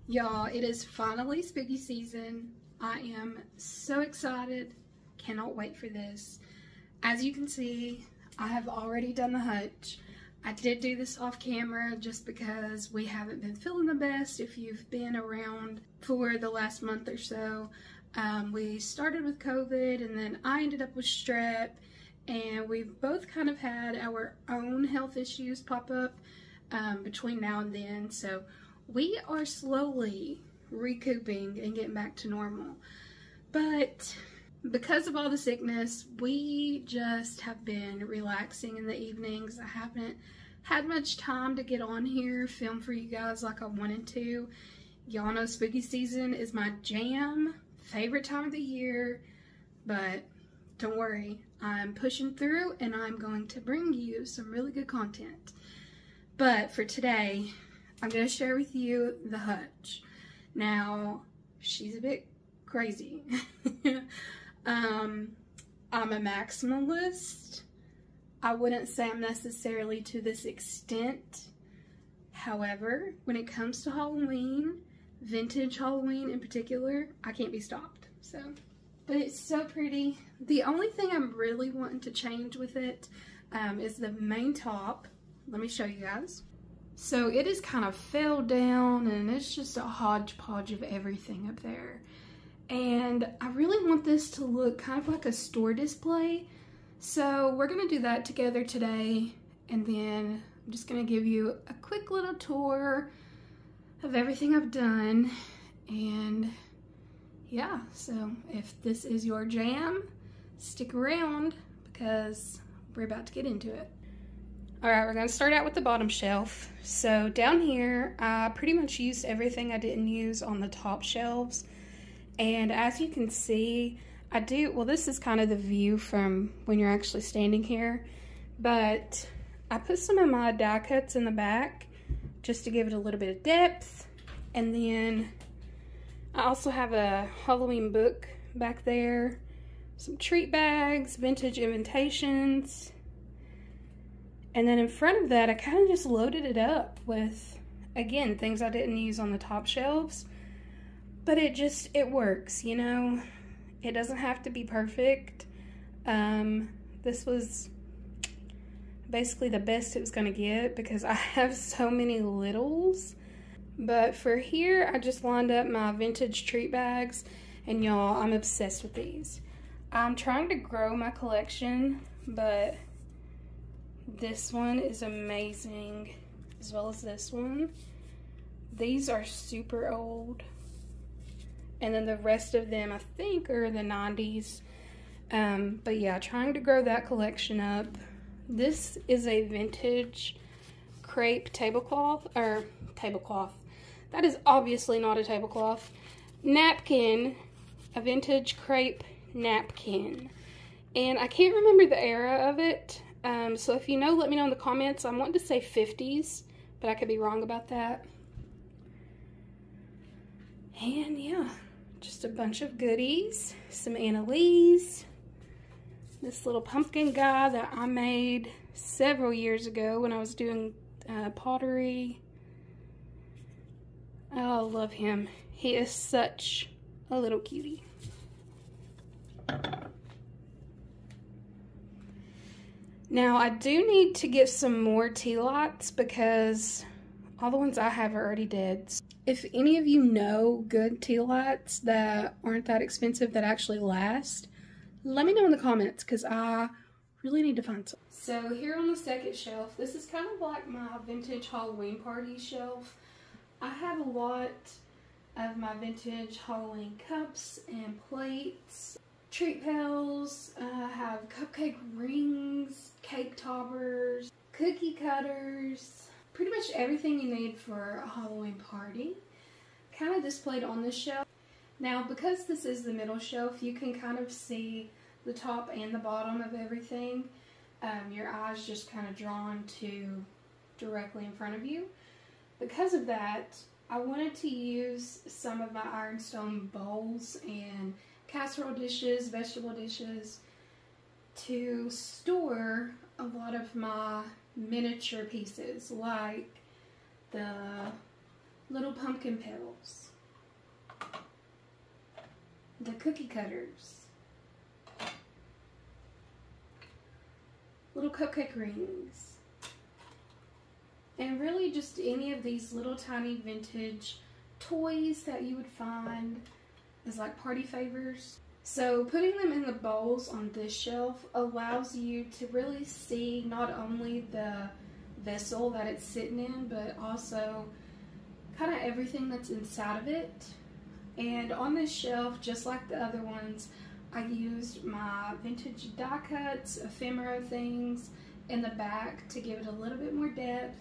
Y'all, it is finally spooky season. I am so excited. Cannot wait for this. As you can see, I have already done the hutch. I did do this off camera just because we haven't been feeling the best. If you've been around for the last month or so, we started with COVID and then I ended up with strep, and we've both kind of had our own health issues pop up between now and then. So we are slowly recouping and getting back to normal. But because of all the sickness, we just have been relaxing in the evenings. I haven't had much time to get on here, film for you guys like I wanted to. Y'all know spooky season is my jam, favorite time of the year, but don't worry, I'm pushing through and I'm going to bring you some really good content. But for today, I'm going to share with you the hutch. Now, she's a bit crazy. I'm a maximalist. I wouldn't say I'm necessarily to this extent. However, when it comes to Halloween, vintage Halloween in particular, I can't be stopped. So, but it's so pretty. The only thing I'm really wanting to change with it is the main top. Let me show you guys. So it is kind of fell down and it's just a hodgepodge of everything up there. And I really want this to look kind of like a store display. So we're gonna do that together today. And then I'm just gonna give you a quick little tour of everything I've done. And yeah, so if this is your jam, stick around because we're about to get into it. Alright, we're going to start out with the bottom shelf. So down here, I pretty much used everything I didn't use on the top shelves. And as you can see, well, this is kind of the view from when you're actually standing here. But I put some of my die cuts in the back just to give it a little bit of depth. And then I also have a Halloween book back there, some treat bags, vintage invitations. And then in front of that, I kind of just loaded it up with, again, things I didn't use on the top shelves. But it works, you know? It doesn't have to be perfect. This was basically the best it was going to get because I have so many littles. But for here, I just lined up my vintage treat bags. And y'all, I'm obsessed with these. I'm trying to grow my collection, but this one is amazing, as well as this one. These are super old. And then the rest of them, I think, are the 90s. But yeah, trying to grow that collection up. This is a vintage crepe tablecloth, or tablecloth. That is obviously not a tablecloth. Napkin, a vintage crepe napkin. And I can't remember the era of it. So if you know, let me know in the comments. I'm wanting to say 50s, but I could be wrong about that. And yeah, just a bunch of goodies. Some Annalise. This little pumpkin guy that I made several years ago when I was doing pottery. Oh, I love him. He is such a little cutie. Now, I do need to get some more tea lights because all the ones I have are already dead. If any of you know good tea lights that aren't that expensive that actually last, let me know in the comments because I really need to find some. So here on the second shelf, this is kind of like my vintage Halloween party shelf. I have a lot of my vintage Halloween cups and plates. Treat pails, I have cupcake rings, cake toppers, cookie cutters, pretty much everything you need for a Halloween party. Kind of displayed on this shelf. Now, because this is the middle shelf, you can kind of see the top and the bottom of everything. Your eyes just kind of drawn to directly in front of you. Because of that, I wanted to use some of my ironstone bowls and casserole dishes, vegetable dishes, to store a lot of my miniature pieces, like the little pumpkin petals, the cookie cutters, little cupcake rings, and really just any of these little tiny vintage toys that you would find as like party favors. So putting them in the bowls on this shelf allows you to really see not only the vessel that it's sitting in, but also kind of everything that's inside of it. And on this shelf, just like the other ones, I used my vintage die cuts, ephemera things in the back to give it a little bit more depth.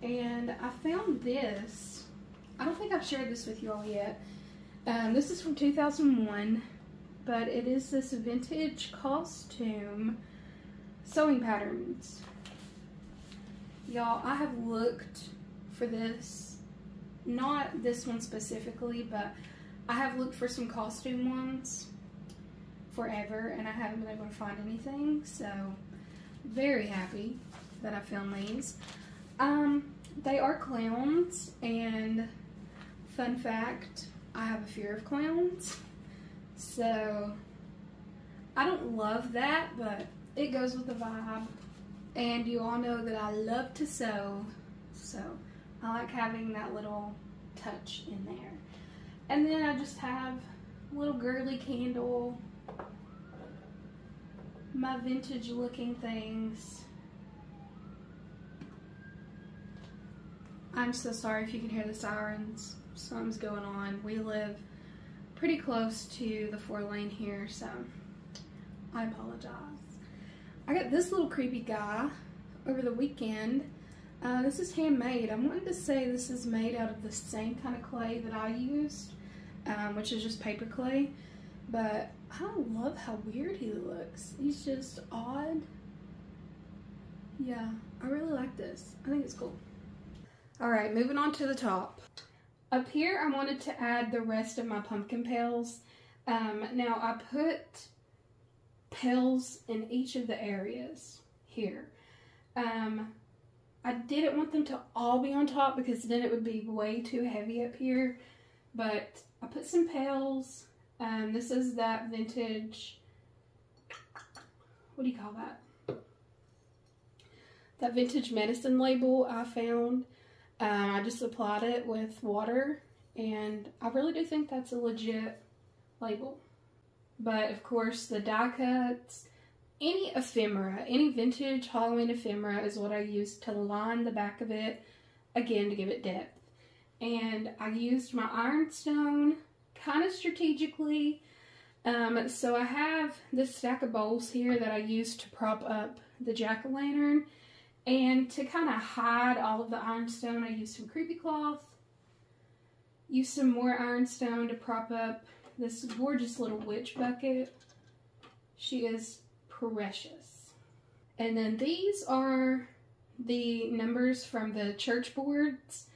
And I found this. I don't think I've shared this with you all yet. This is from 2001, but it is this vintage costume sewing patterns. Y'all, I have looked for this, not this one specifically, but I have looked for some costume ones forever, and I haven't been able to find anything, so very happy that I found these. They are clowns, and fun fact, I have a fear of clowns, so I don't love that, but it goes with the vibe. And you all know that I love to sew, so I like having that little touch in there. And then I just have a little girly candle, my vintage looking things. I'm so sorry if you can hear the sirens. Something's going on. We live pretty close to the 4-lane here, so I apologize. I got this little creepy guy over the weekend. This is handmade. I'm wanting to say this is made out of the same kind of clay that I used, which is just paper clay. But I love how weird he looks. He's just odd. Yeah, I really like this. I think it's cool. Alright, moving on to the top. Up here, I wanted to add the rest of my pumpkin pails. Now, I put pails in each of the areas here. I didn't want them to all be on top because then it would be way too heavy up here. But I put some pails. This is that vintage, what do you call that? That vintage medicine label I found. I just applied it with water, and I really do think that's a legit label. But of course, the die cuts, any ephemera, any vintage Halloween ephemera is what I used to line the back of it, again, to give it depth. And I used my ironstone kind of strategically. So I have this stack of bowls here that I used to prop up the jack-o'-lantern. And to kind of hide all of the ironstone, I used some creepy cloth. Used some more ironstone to prop up this gorgeous little witch bucket. She is precious. And then these are the numbers from the church boards.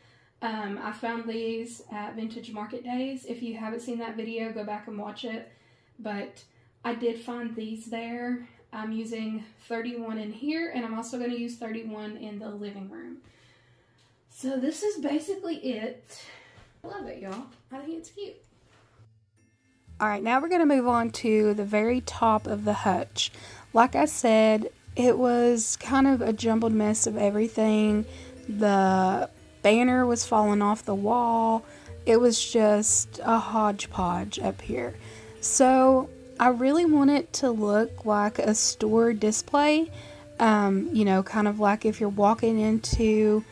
I found these at Vintage Market Days. If you haven't seen that video, go back and watch it. But I did find these there. I'm using 31 in here, and I'm also going to use 31 in the living room. So this is basically it. I love it, y'all. I think it's cute. Alright, now we're going to move on to the very top of the hutch. Like I said, it was kind of a jumbled mess of everything. The banner was falling off the wall. It was just a hodgepodge up here. So I really want it to look like a store display, you know, kind of like if you're walking into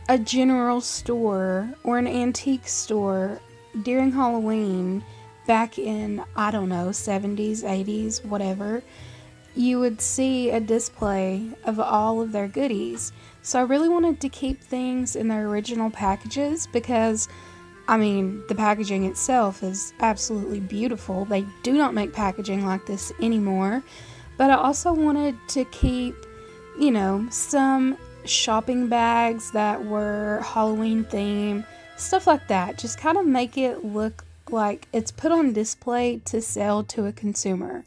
a general store or an antique store during Halloween back in, I don't know, 70s, 80s, whatever, you would see a display of all of their goodies. So I really wanted to keep things in their original packages because I mean, the packaging itself is absolutely beautiful. They do not make packaging like this anymore. But I also wanted to keep, you know, some shopping bags that were Halloween themed, stuff like that. Just kind of make it look like it's put on display to sell to a consumer.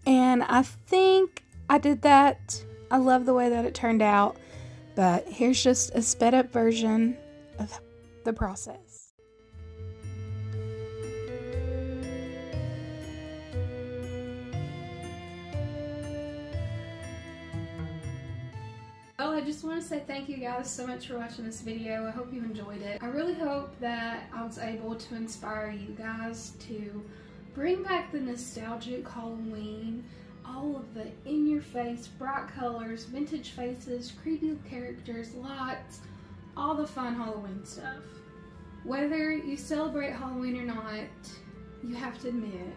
And I think I did that. I love the way that it turned out. But here's just a sped up version of the process. Well, I just want to say thank you guys so much for watching this video. I hope you enjoyed it. I really hope that I was able to inspire you guys to bring back the nostalgic Halloween, all of the in-your-face, bright colors, vintage faces, creepy characters, lights, all the fun Halloween stuff. Whether you celebrate Halloween or not, you have to admit,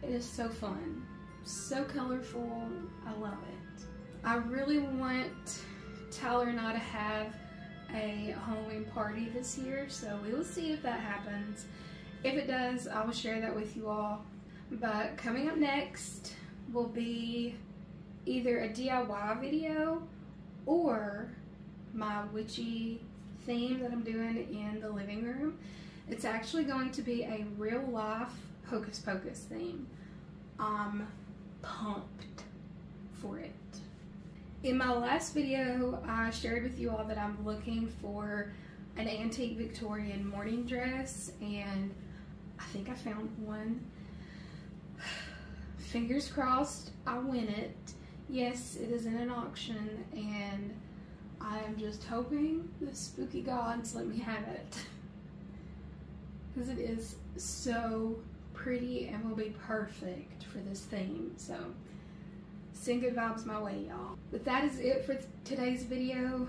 it is so fun, so colorful. I love it. I really want Tyler and I to have a Halloween party this year, so we will see if that happens. If it does, I will share that with you all. But coming up next will be either a DIY video or my witchy theme that I'm doing in the living room. It's actually going to be a real life Hocus Pocus theme. I'm pumped for it. In my last video, I shared with you all that I'm looking for an antique Victorian morning dress, and I think I found one. Fingers crossed I win it. Yes, it is in an auction, and I am just hoping the spooky gods let me have it. Because it is so pretty and will be perfect for this theme. So, send good vibes my way, y'all. But that is it for today's video.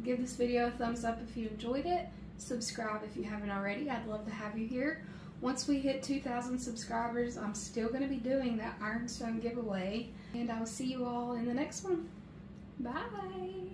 Give this video a thumbs up if you enjoyed it. Subscribe if you haven't already. I'd love to have you here. Once we hit 2,000 subscribers, I'm still going to be doing that ironstone giveaway. And I will see you all in the next one. Bye!